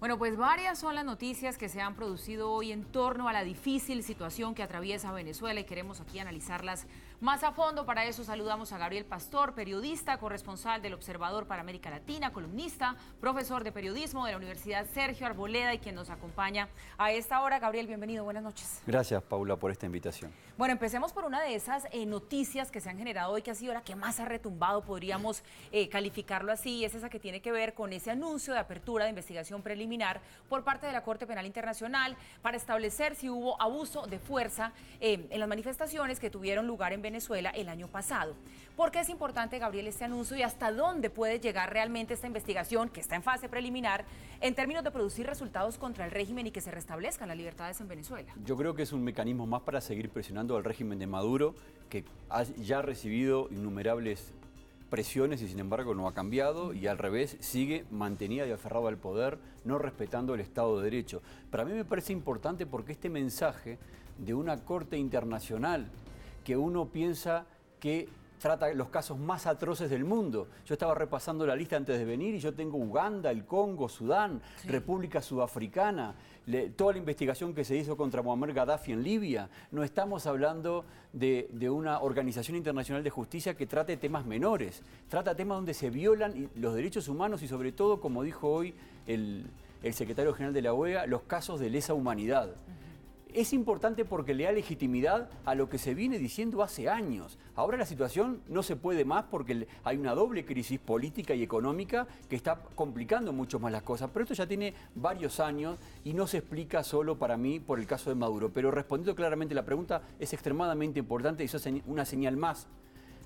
Bueno, pues varias son las noticias que se han producido hoy en torno a la difícil situación que atraviesa Venezuela y queremos aquí analizarlas más a fondo. Para eso saludamos a Gabriel Pastor, periodista, corresponsal del Observador para América Latina, columnista, profesor de periodismo de la Universidad Sergio Arboleda y quien nos acompaña a esta hora. Gabriel, bienvenido, buenas noches. Gracias, Paula, por esta invitación. Bueno, empecemos por una de esas noticias que se han generado hoy, que ha sido la que más ha retumbado, podríamos calificarlo así, y es esa que tiene que ver con ese anuncio de apertura de investigación preliminar por parte de la Corte Penal Internacional para establecer si hubo abuso de fuerza en las manifestaciones que tuvieron lugar en Venezuela el año pasado. ¿Por qué es importante, Gabriel, este anuncio y hasta dónde puede llegar realmente esta investigación, que está en fase preliminar, en términos de producir resultados contra el régimen y que se restablezcan las libertades en Venezuela? Yo creo que es un mecanismo más para seguir presionando al régimen de Maduro, que ya ha recibido innumerables presiones y sin embargo no ha cambiado, y al revés sigue mantenido y aferrado al poder, no respetando el Estado de Derecho. Para mí me parece importante porque este mensaje de una corte internacional que uno piensa que trata los casos más atroces del mundo. Yo estaba repasando la lista antes de venir y yo tengo Uganda, el Congo, Sudán, sí, República Sudafricana, toda la investigación que se hizo contra Muammar Gaddafi en Libia. No estamos hablando de una organización internacional de justicia que trate temas menores, trata temas donde se violan los derechos humanos y sobre todo, como dijo hoy el secretario general de la OEA, los casos de lesa humanidad. Es importante porque le da legitimidad a lo que se viene diciendo hace años. Ahora la situación no se puede más porque hay una doble crisis política y económica que está complicando mucho más las cosas. Pero esto ya tiene varios años y no se explica solo para mí por el caso de Maduro. Pero respondiendo claramente a la pregunta, es extremadamente importante y eso es una señal más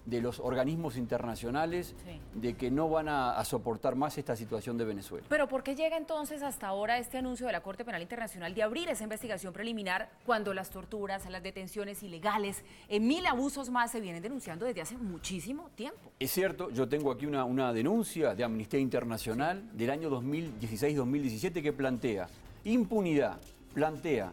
de los organismos internacionales, sí, de que no van a soportar más esta situación de Venezuela. Pero ¿por qué llega entonces hasta ahora este anuncio de la Corte Penal Internacional de abrir esa investigación preliminar cuando las torturas, las detenciones ilegales, mil abusos más se vienen denunciando desde hace muchísimo tiempo? Es cierto, yo tengo aquí una denuncia de Amnistía Internacional del año 2016-2017 que plantea impunidad, plantea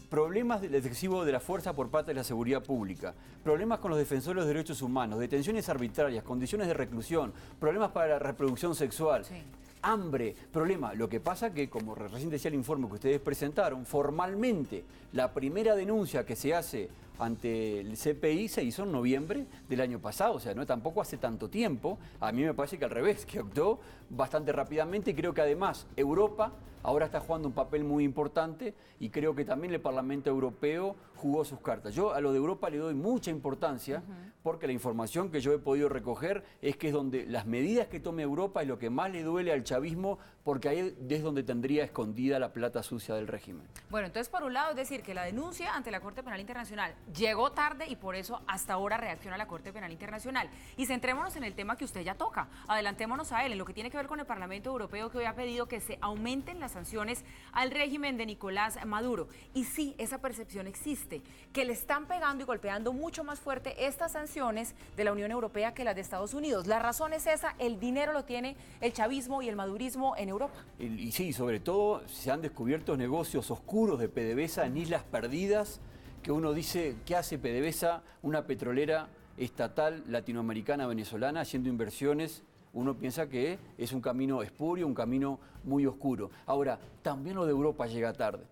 problemas del excesivo de la fuerza por parte de la seguridad pública, problemas con los defensores de los derechos humanos, detenciones arbitrarias, condiciones de reclusión, problemas para la reproducción sexual, sí, hambre, problema. Lo que pasa que, como recién decía el informe que ustedes presentaron, formalmente la primera denuncia que se hace ante el CPI se hizo en noviembre del año pasado, o sea, no tampoco hace tanto tiempo. A mí me parece que al revés, que actuó bastante rápidamente y creo que además Europa ahora está jugando un papel muy importante y creo que también el Parlamento Europeo jugó sus cartas. Yo a lo de Europa le doy mucha importancia porque la información que yo he podido recoger es que es donde las medidas que tome Europa es lo que más le duele al chavismo porque ahí es donde tendría escondida la plata sucia del régimen. Bueno, entonces por un lado es decir que la denuncia ante la Corte Penal Internacional llegó tarde y por eso hasta ahora reacciona la Corte Penal Internacional. Y centrémonos en el tema que usted ya toca, adelantémonos a él, en lo que tiene que ver con el Parlamento Europeo que hoy ha pedido que se aumenten las sanciones al régimen de Nicolás Maduro. Y sí, esa percepción existe, que le están pegando y golpeando mucho más fuerte estas sanciones de la Unión Europea que las de Estados Unidos. La razón es esa, el dinero lo tiene el chavismo y el madurismo en Europa. Y sí, sobre todo se han descubierto negocios oscuros de PDVSA en Islas Perdidas, que uno dice, ¿qué hace PDVSA, una petrolera estatal latinoamericana venezolana, haciendo inversiones? Uno piensa que es un camino espurio, un camino muy oscuro. Ahora, también lo de Europa llega tarde.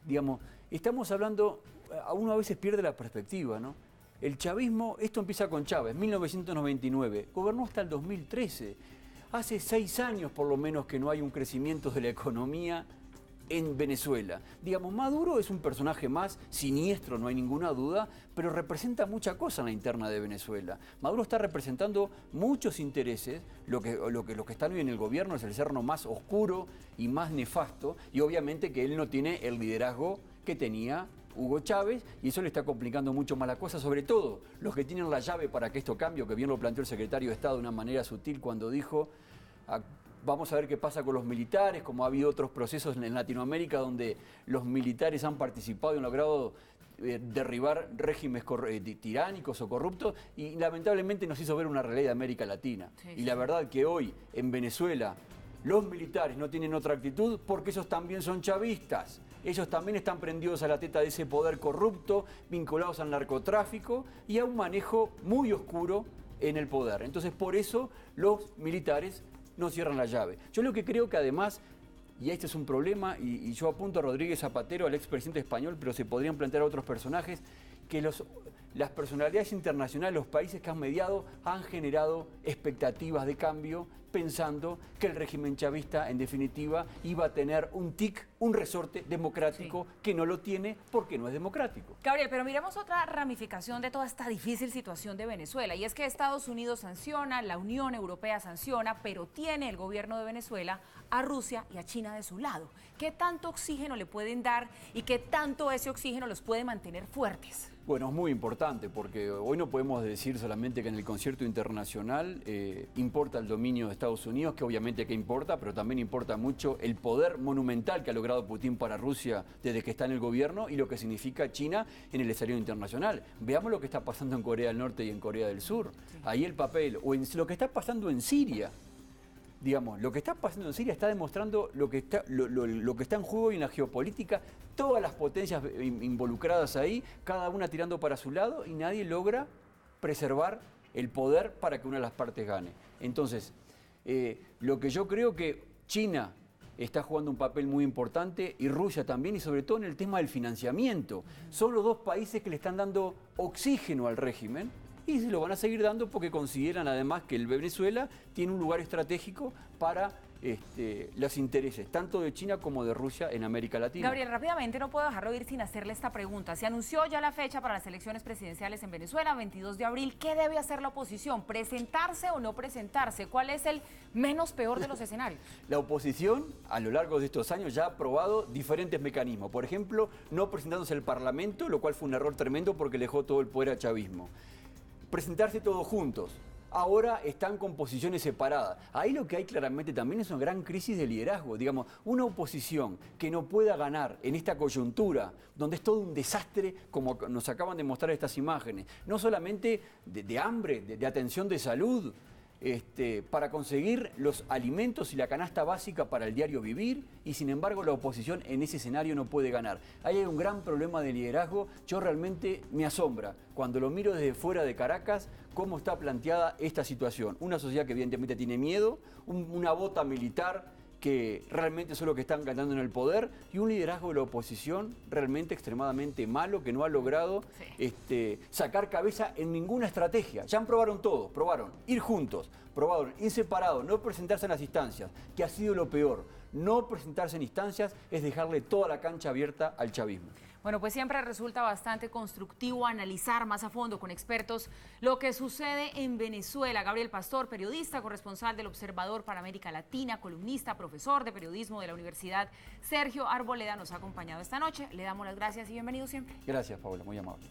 Digamos, estamos hablando, uno a veces pierde la perspectiva, ¿no? El chavismo, esto empieza con Chávez, 1999, gobernó hasta el 2013. Hace 6 años por lo menos que no hay un crecimiento de la economía en Venezuela. Digamos, Maduro es un personaje más siniestro, no hay ninguna duda, pero representa mucha cosa en la interna de Venezuela. Maduro está representando muchos intereses, lo que están hoy en el gobierno es el cerno más oscuro y más nefasto, y obviamente que él no tiene el liderazgo que tenía Hugo Chávez, y eso le está complicando mucho más la cosa, sobre todo los que tienen la llave para que esto cambie, que bien lo planteó el secretario de Estado de una manera sutil cuando dijo: vamos a ver qué pasa con los militares, como ha habido otros procesos en Latinoamérica donde los militares han participado y han logrado derribar regímenes tiránicos o corruptos, y lamentablemente nos hizo ver una realidad de América Latina. Sí, y la verdad que hoy en Venezuela los militares no tienen otra actitud porque ellos también son chavistas. Ellos también están prendidos a la teta de ese poder corrupto, vinculados al narcotráfico y a un manejo muy oscuro en el poder. Entonces, por eso los militares no cierran la llave. Yo lo que creo que además y este es un problema, y yo apunto a Rodríguez Zapatero, al expresidente español, pero se podrían plantear otros personajes, que las personalidades internacionales, los países que han mediado, han generado expectativas de cambio, pensando que el régimen chavista, en definitiva, iba a tener un tic, un resorte democrático, que no lo tiene porque no es democrático. Gabriel, pero miremos otra ramificación de toda esta difícil situación de Venezuela, y es que Estados Unidos sanciona, la Unión Europea sanciona, pero tiene el gobierno de Venezuela a Rusia y a China de su lado. ¿Qué tanto oxígeno le pueden dar y qué tanto ese oxígeno los puede mantener fuertes? Bueno, es muy importante porque hoy no podemos decir solamente que en el concierto internacional importa el dominio de Estados Unidos, que obviamente que importa, pero también importa mucho el poder monumental que ha logrado Putin para Rusia desde que está en el gobierno y lo que significa China en el escenario internacional. Veamos lo que está pasando en Corea del Norte y en Corea del Sur. Sí. Ahí el papel, o en lo que está pasando en Siria. Digamos, lo que está pasando en Siria está demostrando lo que está en juego y en la geopolítica, todas las potencias involucradas ahí, cada una tirando para su lado y nadie logra preservar el poder para que una de las partes gane. Entonces, lo que yo creo que China está jugando un papel muy importante y Rusia también, y sobre todo en el tema del financiamiento. Son los dos países que le están dando oxígeno al régimen. Y se lo van a seguir dando porque consideran además que el Venezuela tiene un lugar estratégico para los intereses, tanto de China como de Rusia en América Latina. Gabriel, rápidamente no puedo dejarlo ir sin hacerle esta pregunta. Se anunció ya la fecha para las elecciones presidenciales en Venezuela, 22 de abril. ¿Qué debe hacer la oposición? ¿Presentarse o no presentarse? ¿Cuál es el menos peor de los escenarios? La oposición, a lo largo de estos años, ya ha probado diferentes mecanismos. Por ejemplo, no presentándose al Parlamento, lo cual fue un error tremendo porque le dejó todo el poder al chavismo. Presentarse todos juntos. Ahora están con posiciones separadas. Ahí lo que hay claramente también es una gran crisis de liderazgo. Digamos, una oposición que no pueda ganar en esta coyuntura, donde es todo un desastre, como nos acaban de mostrar estas imágenes, no solamente de hambre, de atención de salud, para conseguir los alimentos y la canasta básica para el diario vivir, y sin embargo la oposición en ese escenario no puede ganar. Ahí hay un gran problema de liderazgo. Yo realmente me asombra cuando lo miro desde fuera de Caracas cómo está planteada esta situación. Una sociedad que evidentemente tiene miedo, una bota militar que realmente son los que están ganando en el poder, y un liderazgo de la oposición realmente extremadamente malo, que no ha logrado sacar cabeza en ninguna estrategia. Ya probaron todo, probaron ir juntos, probaron ir separados, no presentarse en las instancias, que ha sido lo peor. No presentarse en instancias es dejarle toda la cancha abierta al chavismo. Bueno, pues siempre resulta bastante constructivo analizar más a fondo con expertos lo que sucede en Venezuela. Gabriel Pastor, periodista, corresponsal del Observador para América Latina, columnista, profesor de periodismo de la Universidad Sergio Arboleda, nos ha acompañado esta noche. Le damos las gracias y bienvenido siempre. Gracias, Paola, muy amable.